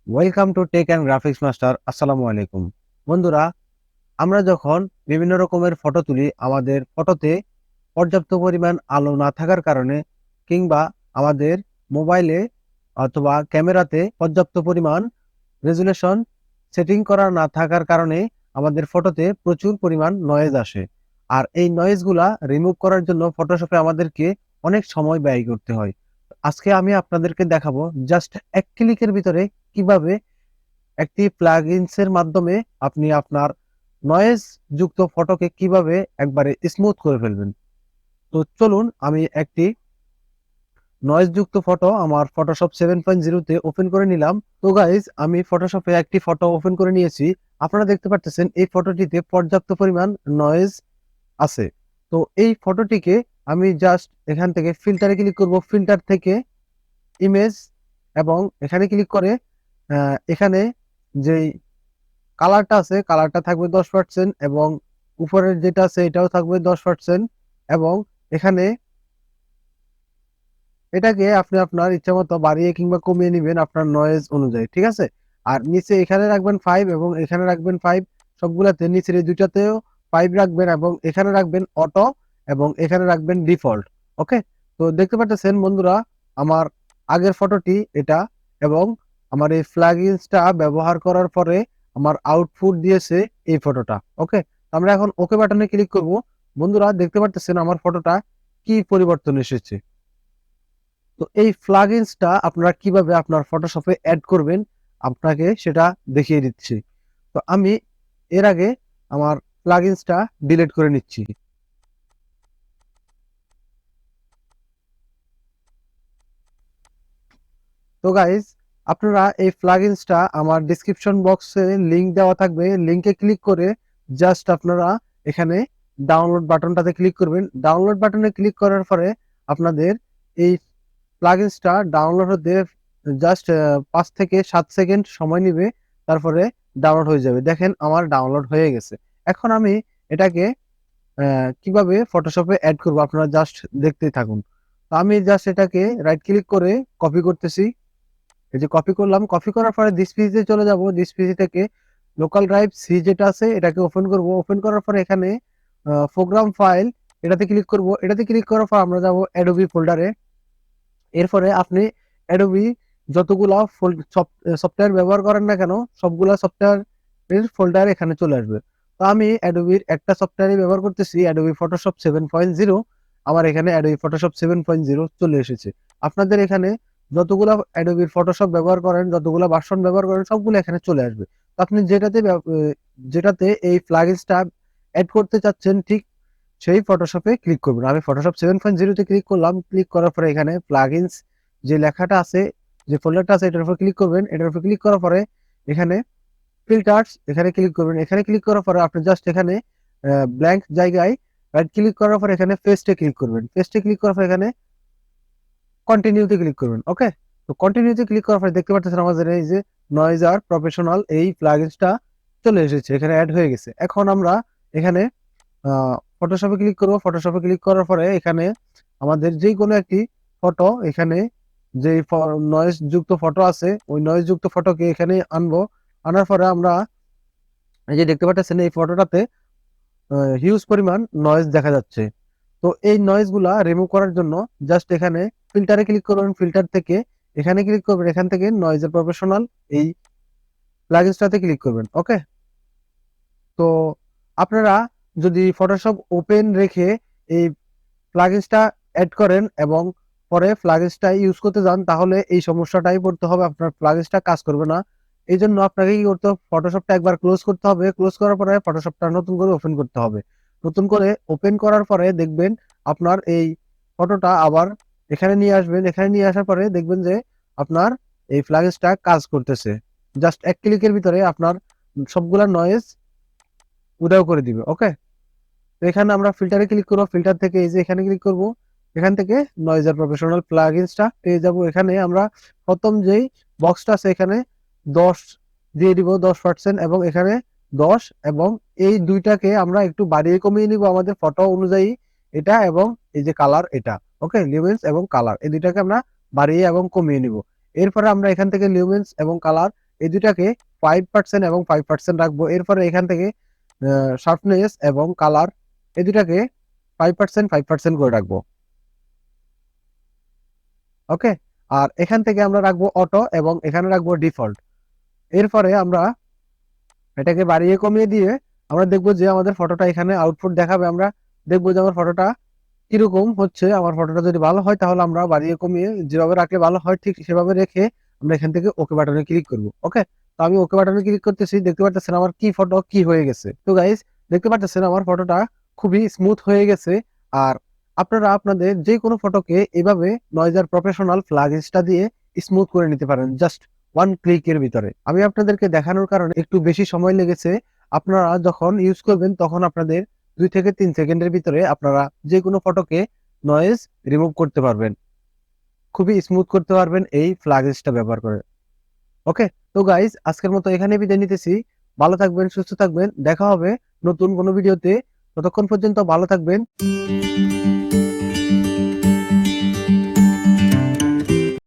Welcome to Tech and Graphics Master. আসসালামু আলাইকুম বন্ধুরা। আমরা যখন বিভিন্ন রকমের ফটো তুলি, আমাদের ফটোতে পর্যাপ্ত পরিমাণ আলো না থাকার কারণে কিংবা আমাদের মোবাইলে অথবা ক্যামেরাতে পর্যাপ্ত পরিমাণ রেজুলেশন সেটিং করা না থাকার কারণে আমাদের ফটোতে প্রচুর পরিমাণ নয়েজ আসে। আর এই নয়েজগুলা রিমুভ করার জন্য ফটোশপে আমাদেরকে অনেক সময় ব্যয় করতে হয়। আজকে আমি আপনাদেরকে দেখাবো জাস্ট এক ক্লিকের ভিতরে কিভাবে একটি প্লাগইনস এর মাধ্যমে আপনি আপনার নয়েজ যুক্ত ফটোকে কিভাবে একবারে স্মুথ করে ফেলবেন। তো চলুন আমি একটি নয়েজ যুক্ত ফটো আমার ফটোশপ 7.0 তে ওপেন করে নিলাম। তো গাইজ, আমি ফটোশপে একটি ফটো ওপেন করে নিয়েছি। আপনারা দেখতে পাচ্ছেন এই ফটোটিতে পর্যাপ্ত পরিমাণ নয়েজ আছে। তো এই ফটোটিকে আমি জাস্ট এখান থেকে ফিল্টারে ক্লিক করব, ফিল্টার থেকে ইমেজ, এবং এখানে ক্লিক করে এখানে যেই কালারটা আছে কালারটা থাকবে 10%, এবং উপরের যেটা আছে এটাও থাকবে 10%, এবং এখানে এটাকে আপনি আপনার ইচ্ছা মতো বাড়িয়ে কিংবা কমিয়ে নেবেন আপনার নয়েজ অনুযায়ী, ঠিক আছে। আর নিচে এখানে রাখবেন 5 এবং এখানে রাখবেন 5, সবগুলাতে নিচের এই দুইটাতেও 5 রাখবেন, এবং এখানে রাখবেন অটো, এবং এখানে রাখবেন ডিফল্ট। ওকে। তো দেখতে পাচ্ছেন বন্ধুরা, আমার আগের ফটোটি এটা, এবং আমার এই প্লাগইনসটা ব্যবহার করার পরে আমার আউটপুট দিয়েছে এই ফটোটা। ওকে। আমরা এখন ওকে বাটনে ক্লিক করব। বন্ধুরা দেখতে পাচ্ছেন আমার ফটোটা কি পরিবর্তন এসেছে। তো এই প্লাগইনসটা আপনারা কিভাবে আপনার ফটোশপে অ্যাড করবেন আপনাকে সেটা দেখিয়ে দিচ্ছি। তো আমি এর আগে আমার প্লাগইনসটা ডিলিট করে নিচ্ছি। তো গাইজ, আপনারা এই প্লাগইনসটা আমার ডেসক্রিপশন বক্সে লিংক দেওয়া থাকবে, লিংকে ক্লিক করে জাস্ট আপনারা এখানে ডাউনলোড বাটনটাতে ক্লিক করবেন। ডাউনলোড বাটনে ক্লিক করার পরে আপনাদের এই প্লাগইনসটা ডাউনলোড হতে জাস্ট 5 থেকে 7 সেকেন্ড সময় নেবে, তারপরে ডাউনলোড হয়ে যাবে। দেখেন আমার ডাউনলোড হয়ে গেছে। এখন আমি এটাকে কিভাবে ফটোশপে অ্যাড করব আপনারা জাস্ট দেখতেই থাকুন। তো আমি জাস্ট এটাকে রাইট ক্লিক করে কপি করতেছি। এই যে কপি করলাম, কপি করার পরে দিস পিসিতে চলে যাব। দিস পিসি থেকে লোকাল ড্রাইভ সি যেটা আছে এটাকে ওপেন করব। ওপেন করার পরে এখানে প্রোগ্রাম ফাইল এটাতে ক্লিক করব। এটাতে ক্লিক করার পর আমরা যাব অ্যাডোবি ফোল্ডারে। এরপরে আপনি অ্যাডোবি যতগুলা সফটওয়্যার ব্যবহার করেন না কেন সবগুলা সফটওয়্যারের ফোল্ডার এখানে চলে আসবে। তো আমি অ্যাডোবির একটা সফটওয়্যারই ব্যবহার করতেছি, অ্যাডোবি ফটোশপ 7.0। আমার এখানে অ্যাডোবি ফটোশপ 7.0 চলে এসেছে। আপনাদের এখানে যতগুলা অ্যাডোবির ফটোশপ ব্যবহার করেন, যতগুলা ভার্সন ব্যবহার করেন, সবগুলো এখানে চলে আসবে। তো আপনি যেটাতে এই প্লাগইনসটা অ্যাড করতে চাচ্ছেন ঠিক সেই ফটোশপে ক্লিক করবেন। আমি ফটোশপ 7.0 তে ক্লিক করলাম। ক্লিক করার পরে এখানে প্লাগইনস যে লেখাটা আছে, যে ফোল্ডারটা আছে এটার উপর ক্লিক করবেন। এটার উপর ক্লিক করার পরে এখানে ফিল্টার্স এখানে ক্লিক করবেন। এখানে ক্লিক করার পরে আপনি জাস্ট এখানে ব্ল্যাঙ্ক জায়গায় রাইট ক্লিক করার পরে এখানে পেস্টে ক্লিক করবেন। পেস্টে ক্লিক করার পরে এখানে কন্টিনিউতে ক্লিক করবেন। ওকে। তো কন্টিনিউতে ক্লিক করার পরে দেখতে পাচ্ছেন আমাদের এই যে নয়েজার প্রফেশনাল এই প্লাগইনসটা চলে এসেছে, এখানে অ্যাড হয়ে গেছে। এখন আমরা এখানে ফটোশপে ক্লিক করব। ফটোশপে ক্লিক করার পরে এখানে আমাদের যে কোনো একটি ফটো, এখানে যে নয়েজ যুক্ত ফটো আছে ওই নয়েজ যুক্ত ফটোকে এখানে আনবো। আনার পরে আমরা এই যে দেখতে পাচ্ছেন এই ফটোটাতে হিউজ পরিমাণ নয়েজ দেখা যাচ্ছে। তো এই নয়েজ গুলা রিমুভ করার জন্য জাস্ট এখানে ফিল্টারে ক্লিক করবেন। ফিল্টার থেকে এখানে ক্লিক করবেন, এখান থেকে নয়েজের প্রফেশনাল এই প্লাগইনসটাতে ক্লিক করবেন। ওকে। তো আপনারা যদি ফটোশপ ওপেন রেখে এই প্লাগইনসটা অ্যাড করেন এবং পরে প্লাগইনসটা ইউজ করতে যান, তাহলে এই সমস্যাটাই পড়তে হবে, আপনার প্লাগইনসটা কাজ করবে না। এই জন্য আপনাকে কি করতে হবে, ফটোশপটা একবার ক্লোজ করতে হবে। ক্লোজ করার পরে ফটোশপটা নতুন করে ওপেন করতে হবে। নতুন করে ওপেন করার পরে দেখবেন আপনার এই ফটোটা আবার এখানে নিয়ে আসবেন। এখানে নিয়ে আসার পরে দেখবেন যে আপনার এই প্লাগইনসটা কাজ করতেছে। জাস্ট এক ক্লিকের ভিতরে আপনার সবগুলা নয়েজ উধাও করে দিবে। ওকে। তো এখানে আমরা ফিল্টারে ক্লিক করব। ফিল্টার থেকে এই যে এখানে ক্লিক করব। এখান থেকে নয়েজার প্রফেশনাল প্লাগইনসটা পেয়ে যাব। এখানে আমরা প্রথম যেই বক্সটা আছে এখানে 10 দিয়ে দিব, 10%, এবং এখানে 10, এবং এই দুইটাকে আমরা একটু বাড়িয়ে কমিয়ে নিব আমাদের ফটো অনুযায়ী, এটা এবং এই যে কালার এটা। ওকে। লিউমেন্স এবং কালার এই দুইটাকে আমরা বাড়িয়ে এবং কমিয়ে নিব। এরপরে আমরা এখান থেকে লিউমেন্স এবং কালার এই দুটাকে 5% এবং 5% রাখবো। এরপরে এখান থেকে শার্পনেস এবং কালার এই দুটাকে 5% 5% করে রাখবো। ওকে, আর এখান থেকে আমরা রাখবো অটো এবং এখানে রাখবো ডিফল্ট। এরপরে আমরা এটাকে বাড়িয়ে কমিয়ে দিয়ে আমরা দেখবো যে আমাদের ফটোটা এখানে আউটপুট দেখাবে। আমরা দেখবো যে আমার ফটোটা কিরকম হচ্ছে। আমার ফটোটা যদি ভালো হয় তাহলে আমরা বাড়িয়ে কমিয়ে যেভাবে রাখলে ভালো হয় ঠিক সেভাবে রেখে আমরা এখান থেকে ওকে বাটনে ক্লিক করব। ওকে, তো আমি ওকে বাটনে ক্লিক করতেছি। দেখতে পাচ্ছেন আমার কি ফটো কি হয়ে গেছে। তো গাইস দেখতে পাচ্ছেন আমার ফটোটা খুবই স্মুথ হয়ে গেছে। আর আপনারা আপনাদের যে কোনো ফটোকে এভাবে নয়েজার প্রফেশনাল প্লাগইনসটা দিয়ে স্মুথ করে নিতে পারেন জাস্ট ওয়ান ক্লিকের ভিতরে। আমি আপনাদেরকে দেখানোর কারণে একটু বেশি সময় লেগেছে। আপনারা যখন ইউজ করবেন তখন আপনাদের 2 থেকে 3 সেকেন্ডের ভিতরে আপনারা যে কোনো ফটোকে নয়েজ রিমুভ করতে পারবেন, খুবই স্মুথ করতে পারবেন এই প্লাগইনসটা ব্যবহার করে। ওকে, তো গাইজ আজকের মতো এখানে বিদায় নিতেছি। ভালো থাকবেন, সুস্থ থাকবেন, দেখা হবে নতুন কোনো ভিডিওতে। ততক্ষণ পর্যন্ত ভালো থাকবেন।